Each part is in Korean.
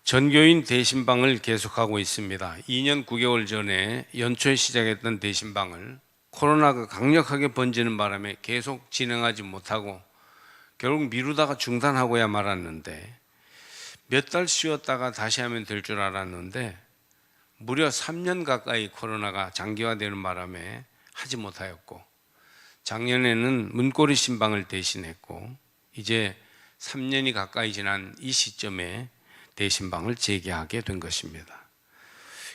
전교인 대신방을 계속하고 있습니다. 2년 9개월 전에 연초에 시작했던 대신방을 코로나가 강력하게 번지는 바람에 계속 진행하지 못하고 결국 미루다가 중단하고야 말았는데, 몇 달 쉬었다가 다시 하면 될 줄 알았는데 무려 3년 가까이 코로나가 장기화되는 바람에 하지 못하였고, 작년에는 문고리 신방을 대신했고, 이제 3년이 가까이 지난 이 시점에 대신방을 재개하게 된 것입니다.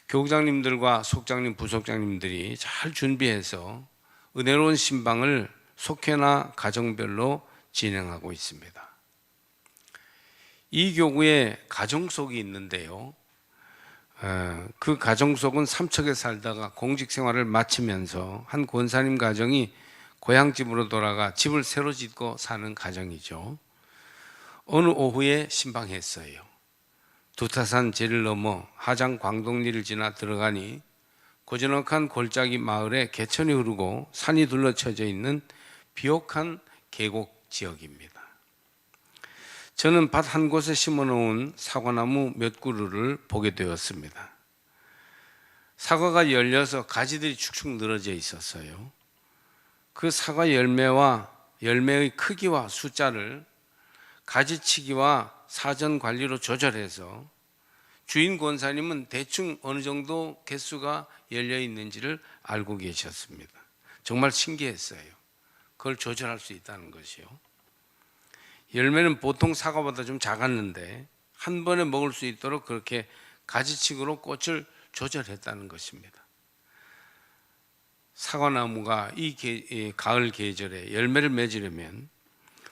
교국장님들과 속장님, 부속장님들이 잘 준비해서 은혜로운 신방을 속회나 가정별로 진행하고 있습니다. 이 교구에 가정속이 있는데요, 그 가정속은 삼척에 살다가 공직생활을 마치면서 한 권사님 가정이 고향집으로 돌아가 집을 새로 짓고 사는 가정이죠. 어느 오후에 신방했어요. 두타산 제를 넘어 하장 광동리를 지나 들어가니 고즈넉한 골짜기 마을에 개천이 흐르고 산이 둘러쳐져 있는 비옥한 계곡 지역입니다. 저는 밭 한 곳에 심어놓은 사과나무 몇 그루를 보게 되었습니다. 사과가 열려서 가지들이 축축 늘어져 있었어요. 그 사과 열매와 열매의 크기와 숫자를 가지치기와 사전 관리로 조절해서 주인 권사님은 대충 어느 정도 개수가 열려 있는지를 알고 계셨습니다. 정말 신기했어요. 그걸 조절할 수 있다는 것이요. 열매는 보통 사과보다 좀 작았는데 한 번에 먹을 수 있도록 그렇게 가지치기로 꽃을 조절했다는 것입니다. 사과나무가 이 가을 계절에 열매를 맺으려면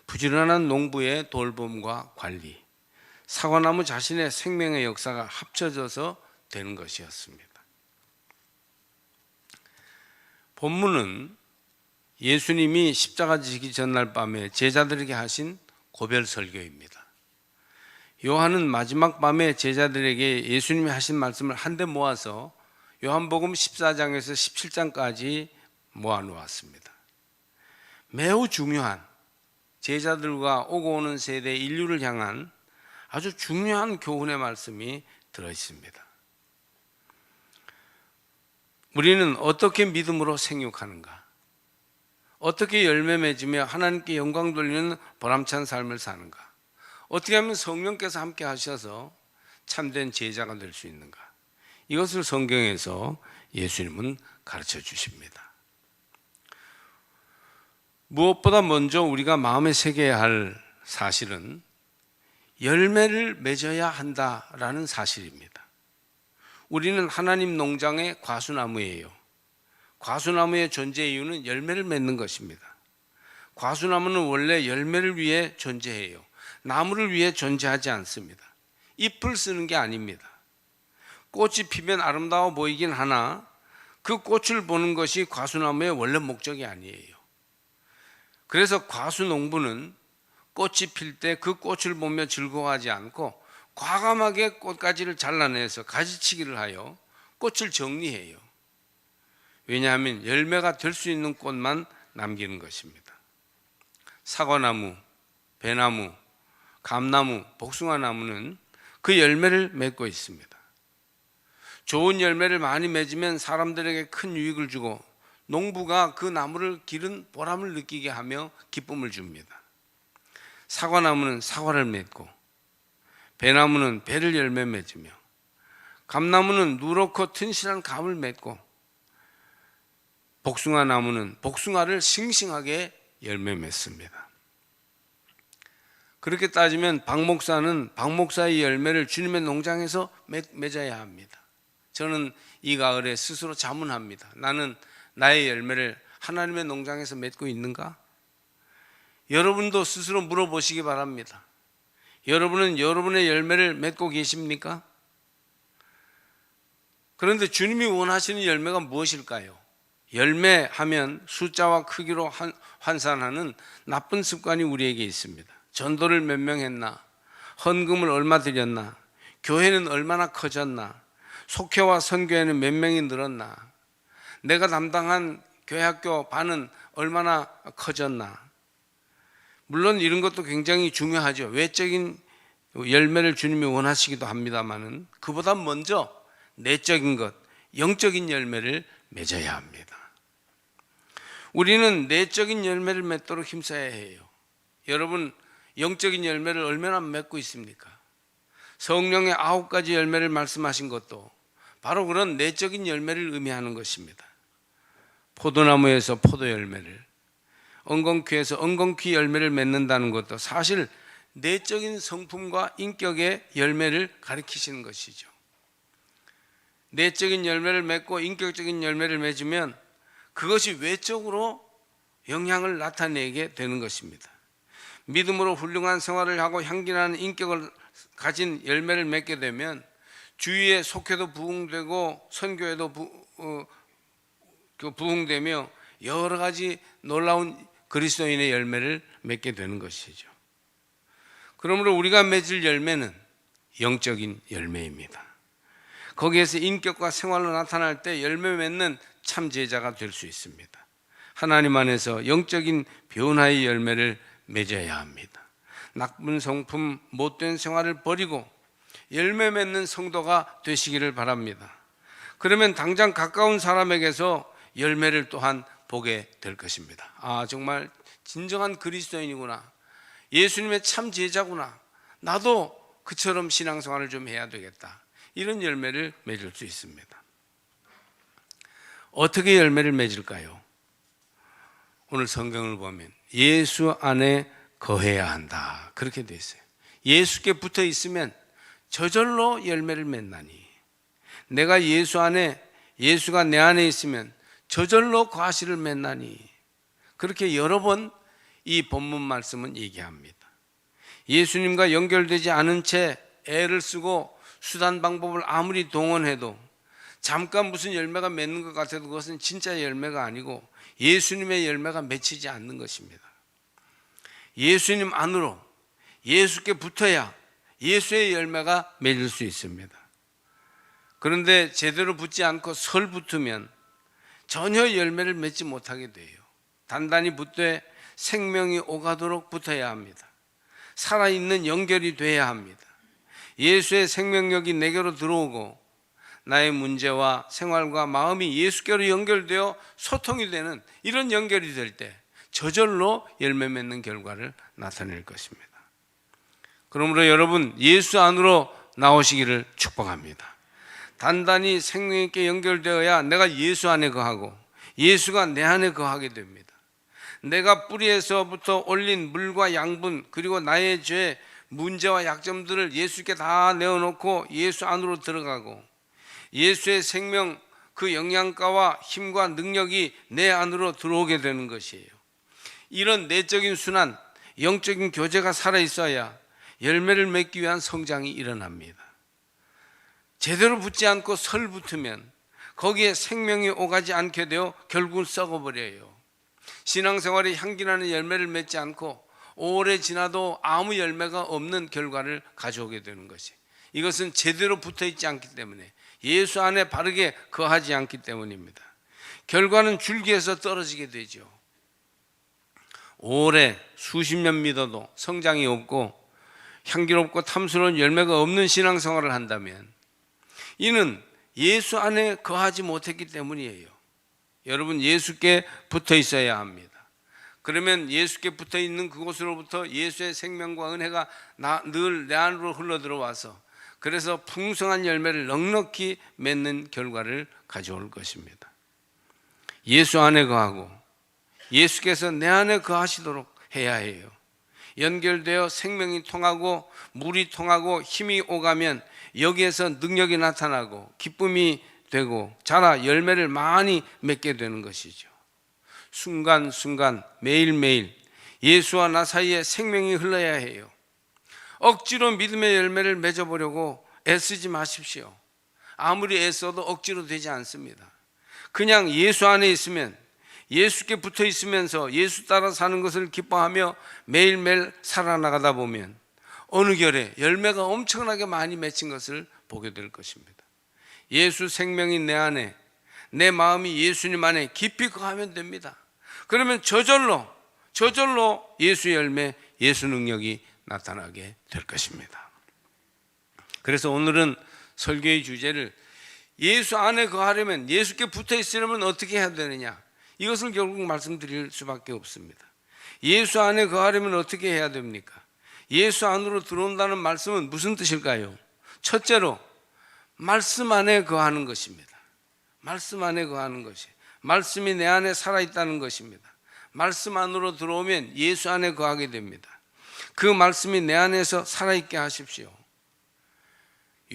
부지런한 농부의 돌봄과 관리, 사과나무 자신의 생명의 역사가 합쳐져서 되는 것이었습니다. 본문은 예수님이 십자가 지기 전날 밤에 제자들에게 하신 고별 설교입니다. 요한은 마지막 밤에 제자들에게 예수님이 하신 말씀을 한데 모아서 요한복음 14장에서 17장까지 모아놓았습니다. 매우 중요한, 제자들과 오고 오는 세대 인류를 향한 아주 중요한 교훈의 말씀이 들어있습니다. 우리는 어떻게 믿음으로 생육하는가? 어떻게 열매 맺으며 하나님께 영광 돌리는 보람찬 삶을 사는가? 어떻게 하면 성령께서 함께 하셔서 참된 제자가 될 수 있는가? 이것을 성경에서 예수님은 가르쳐 주십니다. 무엇보다 먼저 우리가 마음에 새겨야 할 사실은 열매를 맺어야 한다라는 사실입니다. 우리는 하나님 농장의 과수나무예요. 과수나무의 존재 이유는 열매를 맺는 것입니다. 과수나무는 원래 열매를 위해 존재해요. 나무를 위해 존재하지 않습니다. 잎을 쓰는 게 아닙니다. 꽃이 피면 아름다워 보이긴 하나 그 꽃을 보는 것이 과수나무의 원래 목적이 아니에요. 그래서 과수농부는 꽃이 필 때 그 꽃을 보며 즐거워하지 않고 과감하게 꽃가지를 잘라내서 가지치기를 하여 꽃을 정리해요. 왜냐하면 열매가 될 수 있는 꽃만 남기는 것입니다. 사과나무, 배나무, 감나무, 복숭아나무는 그 열매를 맺고 있습니다. 좋은 열매를 많이 맺으면 사람들에게 큰 유익을 주고 농부가 그 나무를 기른 보람을 느끼게 하며 기쁨을 줍니다. 사과나무는 사과를 맺고, 배나무는 배를 열매 맺으며, 감나무는 누렇고 튼실한 감을 맺고, 복숭아나무는 복숭아를 싱싱하게 열매 맺습니다. 그렇게 따지면 박 목사는 박 목사의 열매를 주님의 농장에서 맺어야 합니다. 저는 이 가을에 스스로 자문합니다. 나는 나의 열매를 하나님의 농장에서 맺고 있는가? 여러분도 스스로 물어보시기 바랍니다. 여러분은 여러분의 열매를 맺고 계십니까? 그런데 주님이 원하시는 열매가 무엇일까요? 열매하면 숫자와 크기로 환산하는 나쁜 습관이 우리에게 있습니다. 전도를 몇 명 했나? 헌금을 얼마 드렸나? 교회는 얼마나 커졌나? 속회와 선교회는 몇 명이 늘었나? 내가 담당한 교회학교 반은 얼마나 커졌나? 물론 이런 것도 굉장히 중요하죠. 외적인 열매를 주님이 원하시기도 합니다마는 그보다 먼저 내적인 것, 영적인 열매를 맺어야 합니다. 우리는 내적인 열매를 맺도록 힘써야 해요. 여러분, 영적인 열매를 얼마나 맺고 있습니까? 성령의 9가지 열매를 말씀하신 것도 바로 그런 내적인 열매를 의미하는 것입니다. 포도나무에서 포도 열매를, 엉겅퀴에서 엉겅퀴 열매를 맺는다는 것도 사실 내적인 성품과 인격의 열매를 가리키시는 것이죠. 내적인 열매를 맺고 인격적인 열매를 맺으면 그것이 외적으로 영향을 나타내게 되는 것입니다. 믿음으로 훌륭한 생활을 하고 향기나는 인격을 가진 열매를 맺게 되면 주위에 속해도 부흥되고 선교에도 부흥되며 여러 가지 놀라운 그리스도인의 열매를 맺게 되는 것이죠. 그러므로 우리가 맺을 열매는 영적인 열매입니다. 거기에서 인격과 생활로 나타날 때 열매 맺는 참 제자가 될 수 있습니다. 하나님 안에서 영적인 변화의 열매를 맺어야 합니다. 나쁜 성품, 못된 생활을 버리고 열매 맺는 성도가 되시기를 바랍니다. 그러면 당장 가까운 사람에게서 열매를 또한 보게 될 것입니다. 아, 정말 진정한 그리스도인이구나, 예수님의 참 제자구나, 나도 그처럼 신앙생활을 좀 해야 되겠다, 이런 열매를 맺을 수 있습니다. 어떻게 열매를 맺을까요? 오늘 성경을 보면 예수 안에 거해야 한다, 그렇게 되어 있어요. 예수께 붙어 있으면 저절로 열매를 맺나니, 내가 예수 안에, 예수가 내 안에 있으면 저절로 과실을 맺나니, 그렇게 여러 번 이 본문 말씀은 얘기합니다. 예수님과 연결되지 않은 채 애를 쓰고 수단 방법을 아무리 동원해도 잠깐 무슨 열매가 맺는 것 같아도 그것은 진짜 열매가 아니고 예수님의 열매가 맺히지 않는 것입니다. 예수님 안으로, 예수께 붙어야 예수의 열매가 맺을 수 있습니다. 그런데 제대로 붙지 않고 설 붙으면 전혀 열매를 맺지 못하게 돼요. 단단히 붙되 생명이 오가도록 붙어야 합니다. 살아있는 연결이 돼야 합니다. 예수의 생명력이 내게로 들어오고 나의 문제와 생활과 마음이 예수께로 연결되어 소통이 되는 이런 연결이 될 때 저절로 열매 맺는 결과를 나타낼 것입니다. 그러므로 여러분, 예수 안으로 나오시기를 축복합니다. 단단히 생명 있게 연결되어야 내가 예수 안에 거하고 예수가 내 안에 거하게 됩니다. 내가 뿌리에서부터 올린 물과 양분, 그리고 나의 죄, 문제와 약점들을 예수께 다 내어놓고 예수 안으로 들어가고 예수의 생명, 그 영양가와 힘과 능력이 내 안으로 들어오게 되는 것이에요. 이런 내적인 순환, 영적인 교제가 살아있어야 열매를 맺기 위한 성장이 일어납니다. 제대로 붙지 않고 설 붙으면 거기에 생명이 오가지 않게 되어 결국은 썩어버려요. 신앙생활에 향기나는 열매를 맺지 않고 오래 지나도 아무 열매가 없는 결과를 가져오게 되는 것이, 이것은 제대로 붙어있지 않기 때문에, 예수 안에 바르게 거하지 않기 때문입니다. 결과는 줄기에서 떨어지게 되죠. 오래 수십 년 믿어도 성장이 없고 향기롭고 탐스러운 열매가 없는 신앙생활을 한다면 이는 예수 안에 거하지 못했기 때문이에요. 여러분, 예수께 붙어 있어야 합니다. 그러면 예수께 붙어 있는 그곳으로부터 예수의 생명과 은혜가 늘 내 안으로 흘러 들어와서 그래서 풍성한 열매를 넉넉히 맺는 결과를 가져올 것입니다. 예수 안에 거하고 예수께서 내 안에 거하시도록 해야 해요. 연결되어 생명이 통하고 물이 통하고 힘이 오가면 여기에서 능력이 나타나고 기쁨이 되고 자라 열매를 많이 맺게 되는 것이죠. 순간순간 매일매일 예수와 나 사이에 생명이 흘러야 해요. 억지로 믿음의 열매를 맺어보려고 애쓰지 마십시오. 아무리 애써도 억지로 되지 않습니다. 그냥 예수 안에 있으면, 예수께 붙어 있으면서 예수 따라 사는 것을 기뻐하며 매일매일 살아나가다 보면 어느 결에 열매가 엄청나게 많이 맺힌 것을 보게 될 것입니다. 예수 생명이 내 안에, 내 마음이 예수님 안에 깊이 거하면 됩니다. 그러면 저절로 예수 열매, 예수 능력이 나타나게 될 것입니다. 그래서 오늘은 설교의 주제를 예수 안에 거하려면, 예수께 붙어 있으려면 어떻게 해야 되느냐, 이것을 결국 말씀드릴 수밖에 없습니다. 예수 안에 거하려면 어떻게 해야 됩니까? 예수 안으로 들어온다는 말씀은 무슨 뜻일까요? 첫째로 말씀 안에 거하는 것입니다. 말씀 안에 거하는 것이, 말씀이 내 안에 살아있다는 것입니다. 말씀 안으로 들어오면 예수 안에 거하게 됩니다. 그 말씀이 내 안에서 살아있게 하십시오.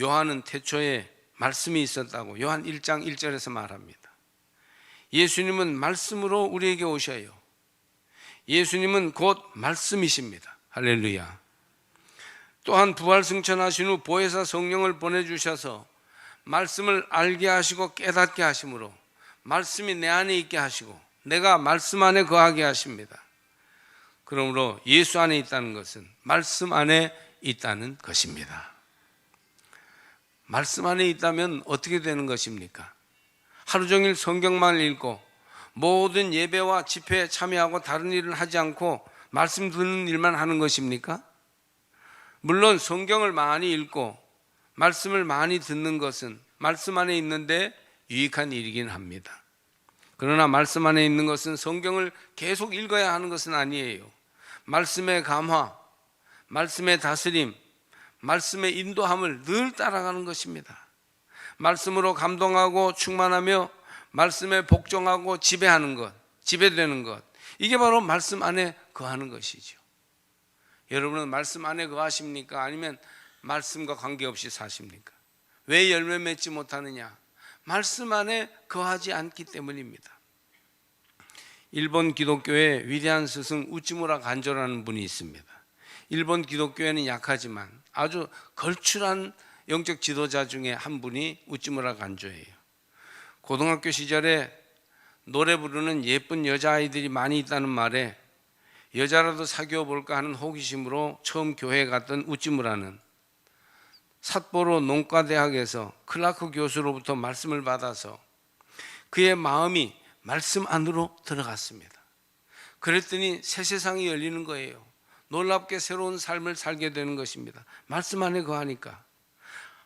요한은 태초에 말씀이 있었다고 요한 1장 1절에서 말합니다. 예수님은 말씀으로 우리에게 오셔요. 예수님은 곧 말씀이십니다. 할렐루야. 또한 부활승천하신 후 보혜사 성령을 보내주셔서 말씀을 알게 하시고 깨닫게 하심으로 말씀이 내 안에 있게 하시고 내가 말씀 안에 거하게 하십니다. 그러므로 예수 안에 있다는 것은 말씀 안에 있다는 것입니다. 말씀 안에 있다면 어떻게 되는 것입니까? 하루 종일 성경만 읽고 모든 예배와 집회에 참여하고 다른 일을 하지 않고 말씀 듣는 일만 하는 것입니까? 물론 성경을 많이 읽고 말씀을 많이 듣는 것은 말씀 안에 있는데 유익한 일이긴 합니다. 그러나 말씀 안에 있는 것은 성경을 계속 읽어야 하는 것은 아니에요. 말씀의 감화, 말씀의 다스림, 말씀의 인도함을 늘 따라가는 것입니다. 말씀으로 감동하고 충만하며 말씀에 복종하고 지배하는 것, 지배되는 것, 이게 바로 말씀 안에 거하는 것이죠. 여러분은 말씀 안에 거하십니까? 아니면 말씀과 관계없이 사십니까? 왜 열매 맺지 못하느냐? 말씀 안에 거하지 않기 때문입니다. 일본 기독교의 위대한 스승 우찌무라 간조라는 분이 있습니다. 일본 기독교에는 약하지만 아주 걸출한 영적 지도자 중에 한 분이 우찌무라 간조예요. 고등학교 시절에 노래 부르는 예쁜 여자아이들이 많이 있다는 말에 여자라도 사귀어 볼까 하는 호기심으로 처음 교회에 갔던 우찌무라는 삿포로 농과대학에서 클라크 교수로부터 말씀을 받아서 그의 마음이 말씀 안으로 들어갔습니다. 그랬더니 새 세상이 열리는 거예요. 놀랍게 새로운 삶을 살게 되는 것입니다. 말씀 안에 거하니까.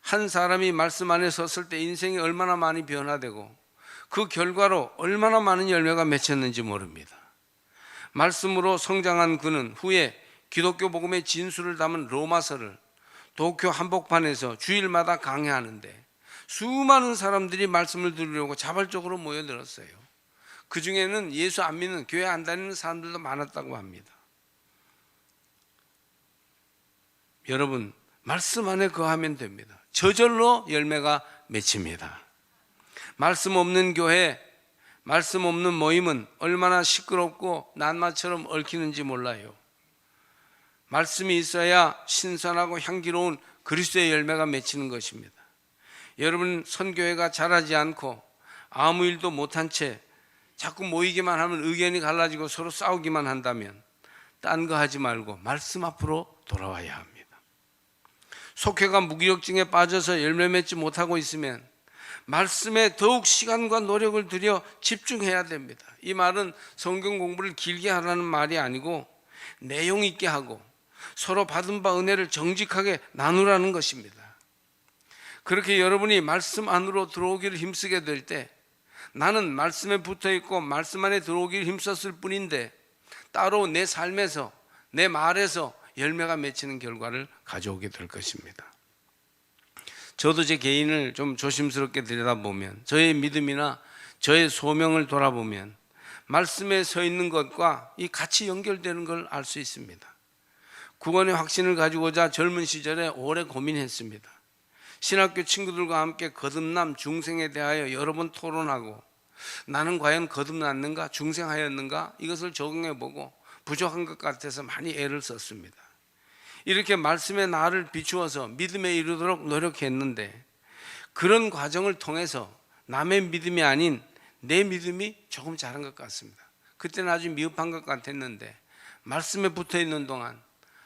한 사람이 말씀 안에 섰을 때 인생이 얼마나 많이 변화되고 그 결과로 얼마나 많은 열매가 맺혔는지 모릅니다. 말씀으로 성장한 그는 후에 기독교 복음의 진수를 담은 로마서를 도쿄 한복판에서 주일마다 강해하는데 수많은 사람들이 말씀을 들으려고 자발적으로 모여들었어요. 그 중에는 예수 안 믿는, 교회 안 다니는 사람들도 많았다고 합니다. 여러분, 말씀 안에 거하면 됩니다. 저절로 열매가 맺힙니다. 말씀 없는 교회, 말씀 없는 모임은 얼마나 시끄럽고 낱마처럼 얽히는지 몰라요. 말씀이 있어야 신선하고 향기로운 그리스도의 열매가 맺히는 것입니다. 여러분, 선교회가 자라지 않고 아무 일도 못한 채 자꾸 모이기만 하면 의견이 갈라지고 서로 싸우기만 한다면 딴 거 하지 말고 말씀 앞으로 돌아와야 합니다. 속회가 무기력증에 빠져서 열매 맺지 못하고 있으면 말씀에 더욱 시간과 노력을 들여 집중해야 됩니다. 이 말은 성경 공부를 길게 하라는 말이 아니고 내용 있게 하고 서로 받은 바 은혜를 정직하게 나누라는 것입니다. 그렇게 여러분이 말씀 안으로 들어오기를 힘쓰게 될 때 나는 말씀에 붙어 있고 말씀 안에 들어오기를 힘썼을 뿐인데 따로 내 삶에서, 내 말에서 열매가 맺히는 결과를 가져오게 될 것입니다. 저도 제 개인을 좀 조심스럽게 들여다보면, 저의 믿음이나 저의 소명을 돌아보면 말씀에 서 있는 것과 이 같이 연결되는 걸 알 수 있습니다. 구원의 확신을 가지고자 젊은 시절에 오래 고민했습니다. 신학교 친구들과 함께 거듭남, 중생에 대하여 여러 번 토론하고 나는 과연 거듭났는가, 중생하였는가 이것을 적용해보고 부족한 것 같아서 많이 애를 썼습니다. 이렇게 말씀의 나를 비추어서 믿음에 이르도록 노력했는데 그런 과정을 통해서 남의 믿음이 아닌 내 믿음이 조금 자란 것 같습니다. 그때는 아주 미흡한 것 같았는데 말씀에 붙어 있는 동안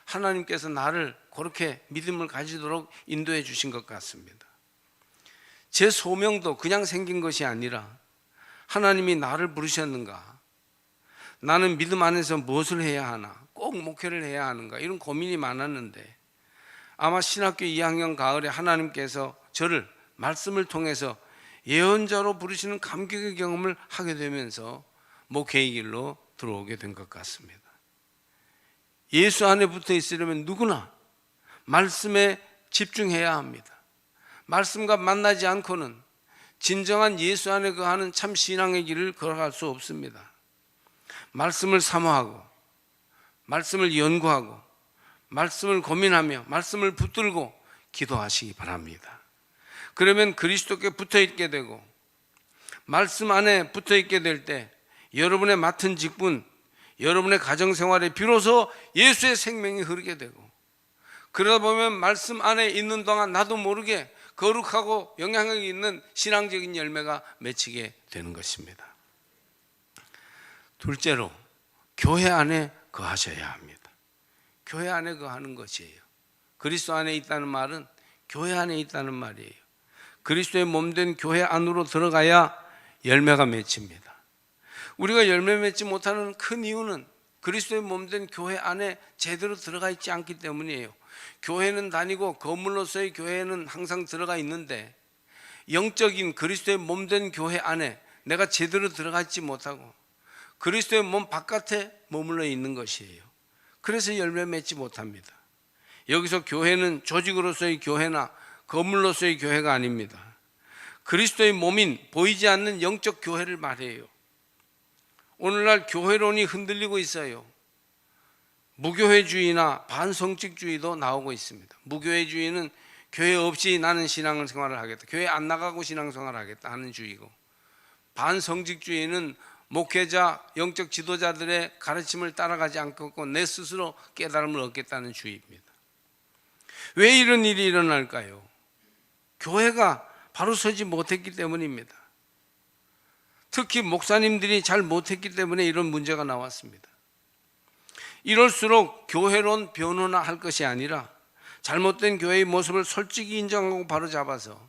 하나님께서 나를 그렇게 믿음을 가지도록 인도해 주신 것 같습니다. 제 소명도 그냥 생긴 것이 아니라 하나님이 나를 부르셨는가, 나는 믿음 안에서 무엇을 해야 하나, 꼭 목회를 해야 하는가, 이런 고민이 많았는데 아마 신학교 2학년 가을에 하나님께서 저를 말씀을 통해서 예언자로 부르시는 감격의 경험을 하게 되면서 목회의 길로 들어오게 된 것 같습니다. 예수 안에 붙어 있으려면 누구나 말씀에 집중해야 합니다. 말씀과 만나지 않고는 진정한 예수 안에 거하는 참 신앙의 길을 걸어갈 수 없습니다. 말씀을 사모하고 말씀을 연구하고 말씀을 고민하며 말씀을 붙들고 기도하시기 바랍니다. 그러면 그리스도께 붙어 있게 되고 말씀 안에 붙어 있게 될 때 여러분의 맡은 직분, 여러분의 가정생활에 비로소 예수의 생명이 흐르게 되고, 그러다 보면 말씀 안에 있는 동안 나도 모르게 거룩하고 영향력이 있는 신앙적인 열매가 맺히게 되는 것입니다. 둘째로, 교회 안에 거하셔야 합니다. 교회 안에 거하는 것이에요. 그리스도 안에 있다는 말은 교회 안에 있다는 말이에요. 그리스도의 몸된 교회 안으로 들어가야 열매가 맺힙니다. 우리가 열매 맺지 못하는 큰 이유는 그리스도의 몸된 교회 안에 제대로 들어가 있지 않기 때문이에요. 교회는 다니고 건물로서의 교회는 항상 들어가 있는데 영적인 그리스도의 몸된 교회 안에 내가 제대로 들어가 있지 못하고 그리스도의 몸 바깥에 머물러 있는 것이에요. 그래서 열매 맺지 못합니다. 여기서 교회는 조직으로서의 교회나 건물로서의 교회가 아닙니다. 그리스도의 몸인 보이지 않는 영적 교회를 말해요. 오늘날 교회론이 흔들리고 있어요. 무교회주의나 반성직주의도 나오고 있습니다. 무교회주의는 교회 없이 나는 신앙생활을 하겠다, 교회 안 나가고 신앙생활을 하겠다 하는 주의고, 반성직주의는 목회자, 영적 지도자들의 가르침을 따라가지 않고 내 스스로 깨달음을 얻겠다는 주의입니다. 왜 이런 일이 일어날까요? 교회가 바로 서지 못했기 때문입니다. 특히 목사님들이 잘 못했기 때문에 이런 문제가 나왔습니다. 이럴수록 교회론 변호나 할 것이 아니라 잘못된 교회의 모습을 솔직히 인정하고 바로 잡아서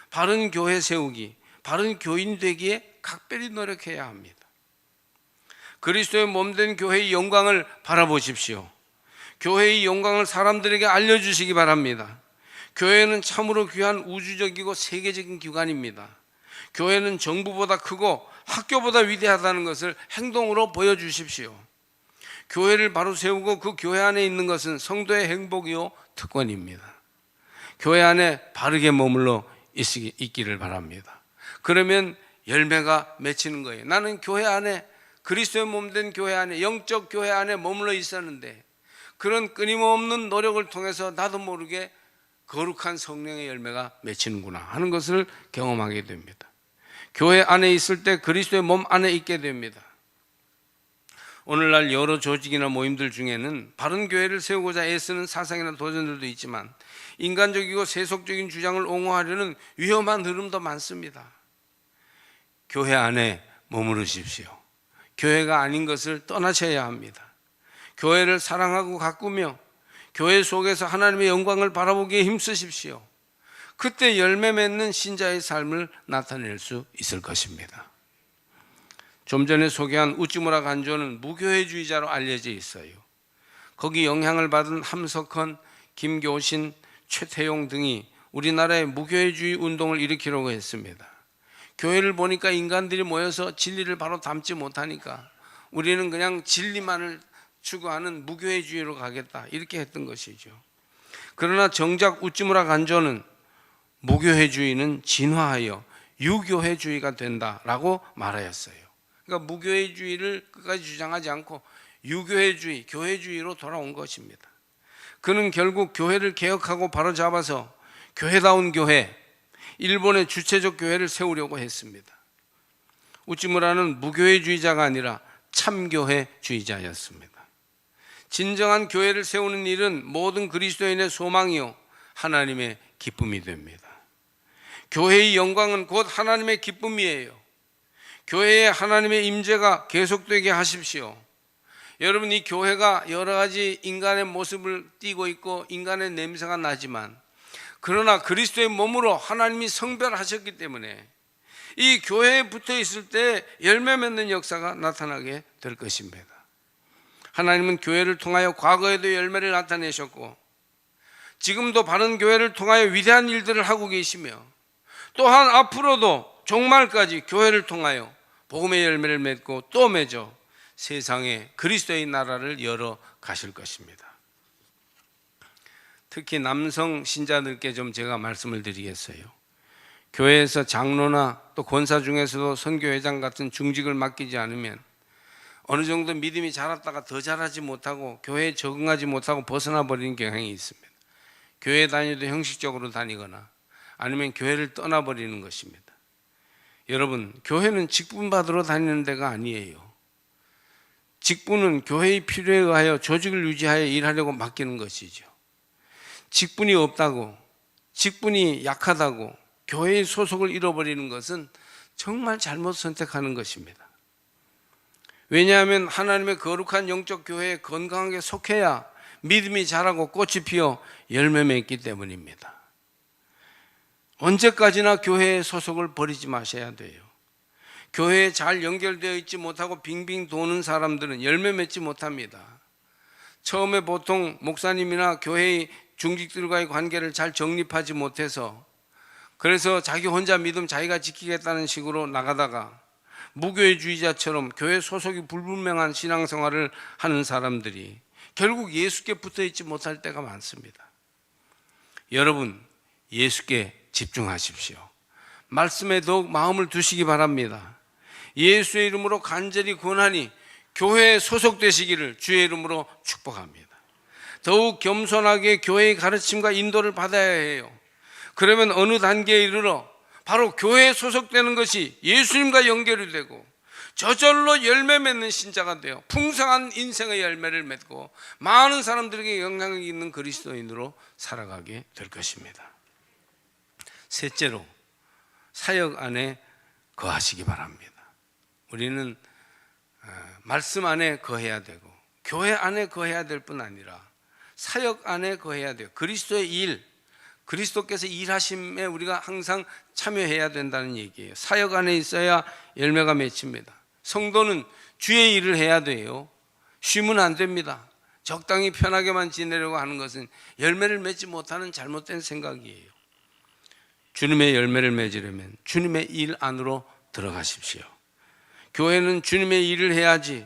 바른 교회 세우기, 바른 교인 되기에 각별히 노력해야 합니다. 그리스도의 몸된 교회의 영광을 바라보십시오. 교회의 영광을 사람들에게 알려주시기 바랍니다. 교회는 참으로 귀한 우주적이고 세계적인 기관입니다. 교회는 정부보다 크고 학교보다 위대하다는 것을 행동으로 보여주십시오. 교회를 바로 세우고 그 교회 안에 있는 것은 성도의 행복이요 특권입니다. 교회 안에 바르게 머물러 있기를 바랍니다. 그러면 열매가 맺히는 거예요. 나는 교회 안에, 그리스도의 몸된 교회 안에, 영적 교회 안에 머물러 있었는데 그런 끊임없는 노력을 통해서 나도 모르게 거룩한 성령의 열매가 맺히는구나 하는 것을 경험하게 됩니다. 교회 안에 있을 때 그리스도의 몸 안에 있게 됩니다. 오늘날 여러 조직이나 모임들 중에는 바른 교회를 세우고자 애쓰는 사상이나 도전들도 있지만 인간적이고 세속적인 주장을 옹호하려는 위험한 흐름도 많습니다. 교회 안에 머무르십시오. 교회가 아닌 것을 떠나셔야 합니다. 교회를 사랑하고 가꾸며 교회 속에서 하나님의 영광을 바라보기에 힘쓰십시오. 그때 열매 맺는 신자의 삶을 나타낼 수 있을 것입니다. 좀 전에 소개한 우찌무라 간조는 무교회주의자로 알려져 있어요. 거기 영향을 받은 함석헌, 김교신, 최태용 등이 우리나라의 무교회주의 운동을 일으키려고 했습니다. 교회를 보니까 인간들이 모여서 진리를 바로 담지 못하니까 우리는 그냥 진리만을 추구하는 무교회주의로 가겠다, 이렇게 했던 것이죠. 그러나 정작 우찌무라 간조는 무교회주의는 진화하여 유교회주의가 된다라고 말하였어요. 그러니까 무교회주의를 끝까지 주장하지 않고 유교회주의, 교회주의로 돌아온 것입니다. 그는 결국 교회를 개혁하고 바로잡아서 교회다운 교회, 일본의 주체적 교회를 세우려고 했습니다. 우찌무라는 무교회주의자가 아니라 참교회주의자였습니다. 진정한 교회를 세우는 일은 모든 그리스도인의 소망이요 하나님의 기쁨이 됩니다. 교회의 영광은 곧 하나님의 기쁨이에요. 교회에 하나님의 임재가 계속되게 하십시오. 여러분, 이 교회가 여러 가지 인간의 모습을 띠고 있고 인간의 냄새가 나지만, 그러나 그리스도의 몸으로 하나님이 성별하셨기 때문에 이 교회에 붙어 있을 때 열매 맺는 역사가 나타나게 될 것입니다. 하나님은 교회를 통하여 과거에도 열매를 나타내셨고 지금도 바른 교회를 통하여 위대한 일들을 하고 계시며, 또한 앞으로도 종말까지 교회를 통하여 복음의 열매를 맺고 또 맺어 세상에 그리스도의 나라를 열어 가실 것입니다. 특히 남성 신자들께 좀 제가 말씀을 드리겠어요. 교회에서 장로나 또 권사 중에서도 선교회장 같은 중직을 맡기지 않으면 어느 정도 믿음이 자랐다가 더 자라지 못하고 교회에 적응하지 못하고 벗어나 버리는 경향이 있습니다. 교회 다니도 형식적으로 다니거나 아니면 교회를 떠나버리는 것입니다. 여러분, 교회는 직분 받으러 다니는 데가 아니에요. 직분은 교회의 필요에 의하여 조직을 유지하여 일하려고 맡기는 것이죠. 직분이 없다고, 직분이 약하다고 교회의 소속을 잃어버리는 것은 정말 잘못 선택하는 것입니다. 왜냐하면 하나님의 거룩한 영적 교회에 건강하게 속해야 믿음이 자라고 꽃이 피어 열매 맺기 때문입니다. 언제까지나 교회의 소속을 버리지 마셔야 돼요. 교회에 잘 연결되어 있지 못하고 빙빙 도는 사람들은 열매 맺지 못합니다. 처음에 보통 목사님이나 교회의 중직들과의 관계를 잘 정립하지 못해서, 그래서 자기 혼자 믿음 자기가 지키겠다는 식으로 나가다가 무교회주의자처럼 교회 소속이 불분명한 신앙생활을 하는 사람들이 결국 예수께 붙어 있지 못할 때가 많습니다. 여러분, 예수께 집중하십시오. 말씀에 더욱 마음을 두시기 바랍니다. 예수의 이름으로 간절히 권하니 교회에 소속되시기를 주의 이름으로 축복합니다. 더욱 겸손하게 교회의 가르침과 인도를 받아야 해요. 그러면 어느 단계에 이르러 바로 교회에 소속되는 것이 예수님과 연결이 되고 저절로 열매 맺는 신자가 되어 풍성한 인생의 열매를 맺고 많은 사람들에게 영향력 있는 그리스도인으로 살아가게 될 것입니다. 셋째로, 사역 안에 거하시기 바랍니다. 우리는 말씀 안에 거해야 되고 교회 안에 거해야 될 뿐 아니라 사역 안에 거해야 돼요. 그리스도의 일, 그리스도께서 일하심에 우리가 항상 참여해야 된다는 얘기예요. 사역 안에 있어야 열매가 맺힙니다. 성도는 주의 일을 해야 돼요. 쉬면 안 됩니다. 적당히 편하게만 지내려고 하는 것은 열매를 맺지 못하는 잘못된 생각이에요. 주님의 열매를 맺으려면 주님의 일 안으로 들어가십시오. 교회는 주님의 일을 해야지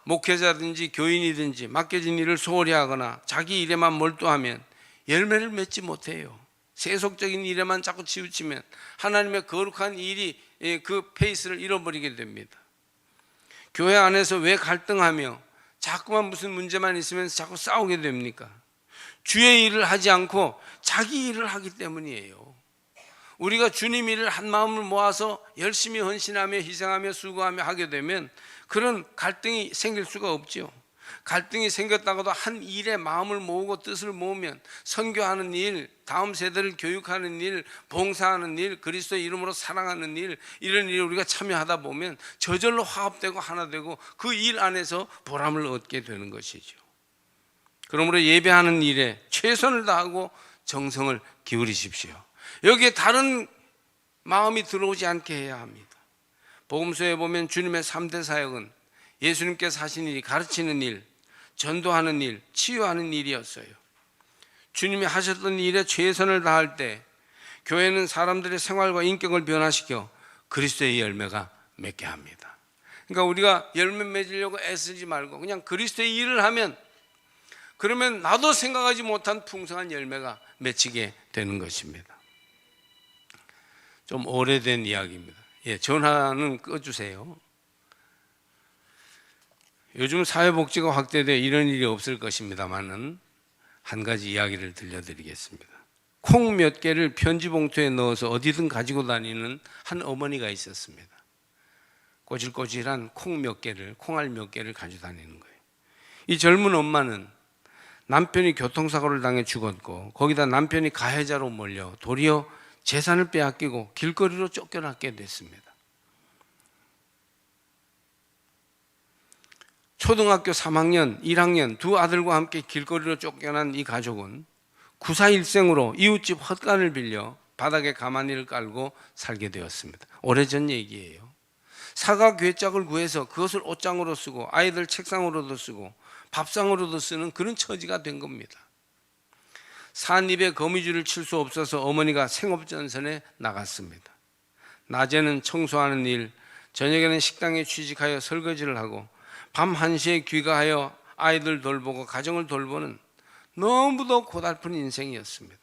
목회자든지 교인이든지 맡겨진 일을 소홀히 하거나 자기 일에만 몰두하면 열매를 맺지 못해요. 세속적인 일에만 자꾸 치우치면 하나님의 거룩한 일이 그 페이스를 잃어버리게 됩니다. 교회 안에서 왜 갈등하며 자꾸만 무슨 문제만 있으면 자꾸 싸우게 됩니까? 주의 일을 하지 않고 자기 일을 하기 때문이에요. 우리가 주님 일을 한 마음을 모아서 열심히 헌신하며 희생하며 수고하며 하게 되면 그런 갈등이 생길 수가 없죠. 갈등이 생겼다고도 한 일에 마음을 모으고 뜻을 모으면 선교하는 일, 다음 세대를 교육하는 일, 봉사하는 일, 그리스도의 이름으로 사랑하는 일, 이런 일에 우리가 참여하다 보면 저절로 화합되고 하나 되고 그 일 안에서 보람을 얻게 되는 것이죠. 그러므로 예배하는 일에 최선을 다하고 정성을 기울이십시오. 여기에 다른 마음이 들어오지 않게 해야 합니다. 복음서에 보면 주님의 3대 사역은 예수님께서 하신 일이 가르치는 일, 전도하는 일, 치유하는 일이었어요. 주님이 하셨던 일에 최선을 다할 때 교회는 사람들의 생활과 인격을 변화시켜 그리스도의 열매가 맺게 합니다. 그러니까 우리가 열매 맺으려고 애쓰지 말고 그냥 그리스도의 일을 하면, 그러면 나도 생각하지 못한 풍성한 열매가 맺히게 되는 것입니다. 좀 오래된 이야기입니다. 전화는 꺼주세요. 요즘 사회복지가 확대되어 이런 일이 없을 것입니다만은 한 가지 이야기를 들려드리겠습니다. 콩 몇 개를 편지 봉투에 넣어서 어디든 가지고 다니는 한 어머니가 있었습니다. 꼬질꼬질한 콩 몇 개를, 콩알 몇 개를 가지고 다니는 거예요. 이 젊은 엄마는 남편이 교통사고를 당해 죽었고 거기다 남편이 가해자로 몰려 도리어 재산을 빼앗기고 길거리로 쫓겨나게 됐습니다. 초등학교 3학년, 1학년 두 아들과 함께 길거리로 쫓겨난 이 가족은 구사일생으로 이웃집 헛간을 빌려 바닥에 가마니를 깔고 살게 되었습니다. 오래전 얘기예요. 사과 괴짝을 구해서 그것을 옷장으로 쓰고 아이들 책상으로도 쓰고 밥상으로도 쓰는 그런 처지가 된 겁니다. 산입에 거미줄을 칠 수 없어서 어머니가 생업전선에 나갔습니다. 낮에는 청소하는 일, 저녁에는 식당에 취직하여 설거지를 하고 밤 1시에 귀가하여 아이들 돌보고 가정을 돌보는 너무도 고달픈 인생이었습니다.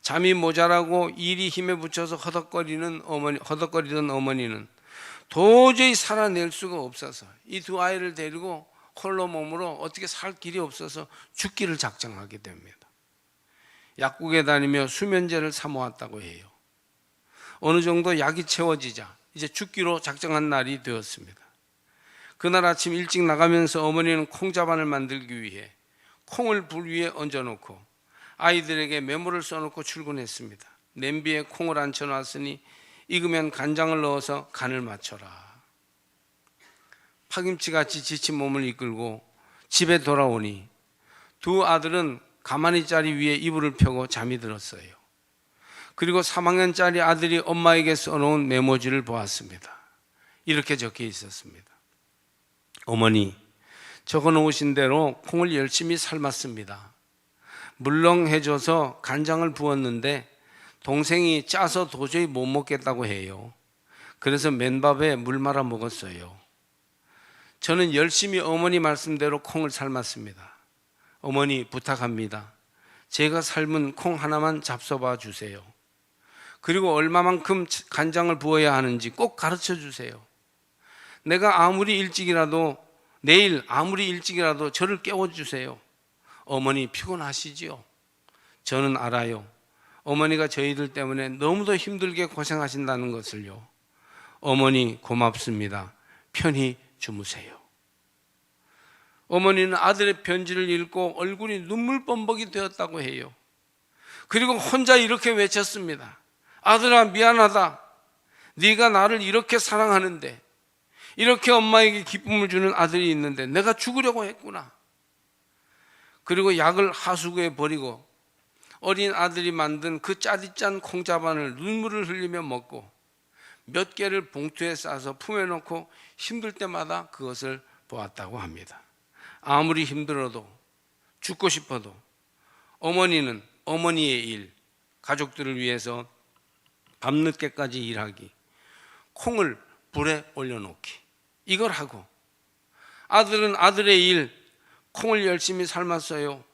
잠이 모자라고 일이 힘에 붙여서 허덕거리던 어머니는 도저히 살아낼 수가 없어서 이 두 아이를 데리고 홀로 몸으로 어떻게 살 길이 없어서 죽기를 작정하게 됩니다. 약국에 다니며 수면제를 사 모았다고 해요. 어느 정도 약이 채워지자 이제 죽기로 작정한 날이 되었습니다. 그날 아침 일찍 나가면서 어머니는 콩자반을 만들기 위해 콩을 불 위에 얹어놓고 아이들에게 메모를 써놓고 출근했습니다. 냄비에 콩을 앉혀놨으니 익으면 간장을 넣어서 간을 맞춰라. 파김치같이 지친 몸을 이끌고 집에 돌아오니 두 아들은 가만히 자리 위에 이불을 펴고 잠이 들었어요. 그리고 3학년짜리 아들이 엄마에게 써놓은 메모지를 보았습니다. 이렇게 적혀 있었습니다. 어머니, 적어놓으신 대로 콩을 열심히 삶았습니다. 물렁해져서 간장을 부었는데 동생이 짜서 도저히 못 먹겠다고 해요. 그래서 맨밥에 물 말아 먹었어요. 저는 열심히 어머니 말씀대로 콩을 삶았습니다. 어머니 부탁합니다. 제가 삶은 콩 하나만 잡숴봐 주세요. 그리고 얼마만큼 간장을 부어야 하는지 꼭 가르쳐 주세요. 내가 내일 아무리 일찍이라도 저를 깨워주세요. 어머니 피곤하시지요? 저는 알아요. 어머니가 저희들 때문에 너무도 힘들게 고생하신다는 것을요. 어머니 고맙습니다. 편히 주무세요. 어머니는 아들의 편지를 읽고 얼굴이 눈물범벅이 되었다고 해요. 그리고 혼자 이렇게 외쳤습니다. 아들아, 미안하다. 네가 나를 이렇게 사랑하는데, 이렇게 엄마에게 기쁨을 주는 아들이 있는데 내가 죽으려고 했구나. 그리고 약을 하수구에 버리고 어린 아들이 만든 그 짜디짠 콩자반을 눈물을 흘리며 먹고 몇 개를 봉투에 싸서 품에 넣고 힘들 때마다 그것을 보았다고 합니다. 아무리 힘들어도 죽고 싶어도 어머니는 어머니의 일, 가족들을 위해서 밤늦게까지 일하기, 콩을 불에 올려놓기, 이걸 하고 아들은 아들의 일, 콩을 열심히 삶았어요.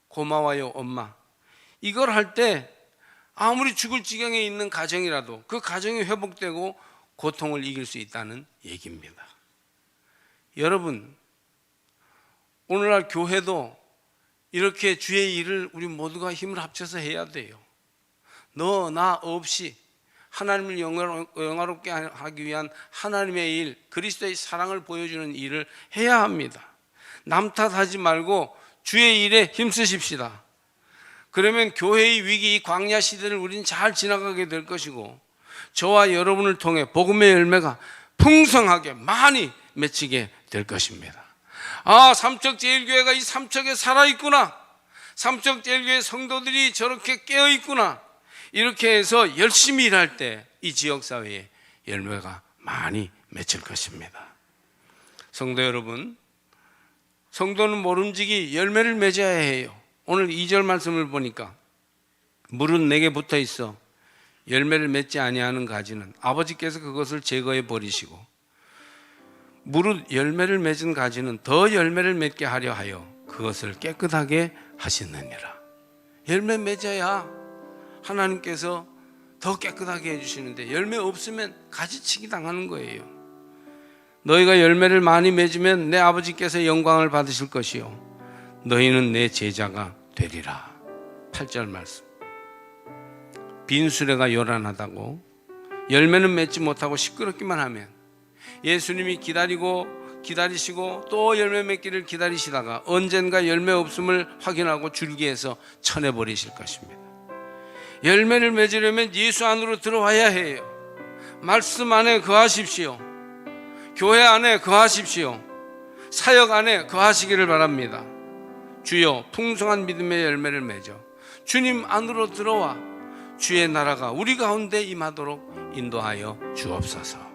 고마워요 엄마. 이걸 할 때 아무리 죽을 지경에 있는 가정이라도 그 가정이 회복되고 고통을 이길 수 있다는 얘기입니다. 여러분, 오늘날 교회도 이렇게 주의 일을 우리 모두가 힘을 합쳐서 해야 돼요. 너 나 없이 하나님을 영화롭게 하기 위한 하나님의 일, 그리스도의 사랑을 보여주는 일을 해야 합니다. 남 탓하지 말고 주의 일에 힘쓰십시다. 그러면 교회의 위기, 이 광야 시대를 우리는 잘 지나가게 될 것이고 저와 여러분을 통해 복음의 열매가 풍성하게 많이 맺히게 될 것입니다. 아, 삼척제일교회가 이 삼척에 살아있구나. 삼척제일교회 성도들이 저렇게 깨어있구나. 이렇게 해서 열심히 일할 때 이 지역사회에 열매가 많이 맺힐 것입니다. 성도 여러분, 성도는 모름지기 열매를 맺어야 해요. 오늘 2절 말씀을 보니까 물은 내게 붙어 있어 열매를 맺지 아니하는 가지는 아버지께서 그것을 제거해 버리시고 무릇 열매를 맺은 가지는 더 열매를 맺게 하려 하여 그것을 깨끗하게 하시느니라. 열매 맺어야 하나님께서 더 깨끗하게 해주시는데 열매 없으면 가지치기 당하는 거예요. 너희가 열매를 많이 맺으면 내 아버지께서 영광을 받으실 것이요 너희는 내 제자가 되리라. 8절 말씀. 빈 수레가 요란하다고 열매는 맺지 못하고 시끄럽기만 하면 예수님이 기다리시고 또 열매 맺기를 기다리시다가 언젠가 열매 없음을 확인하고 줄기에서 쳐내버리실 것입니다. 열매를 맺으려면 예수 안으로 들어와야 해요. 말씀 안에 거하십시오. 교회 안에 거하십시오. 사역 안에 거하시기를 바랍니다. 주여, 풍성한 믿음의 열매를 맺어 주님 안으로 들어와 주의 나라가 우리 가운데 임하도록 인도하여 주옵소서.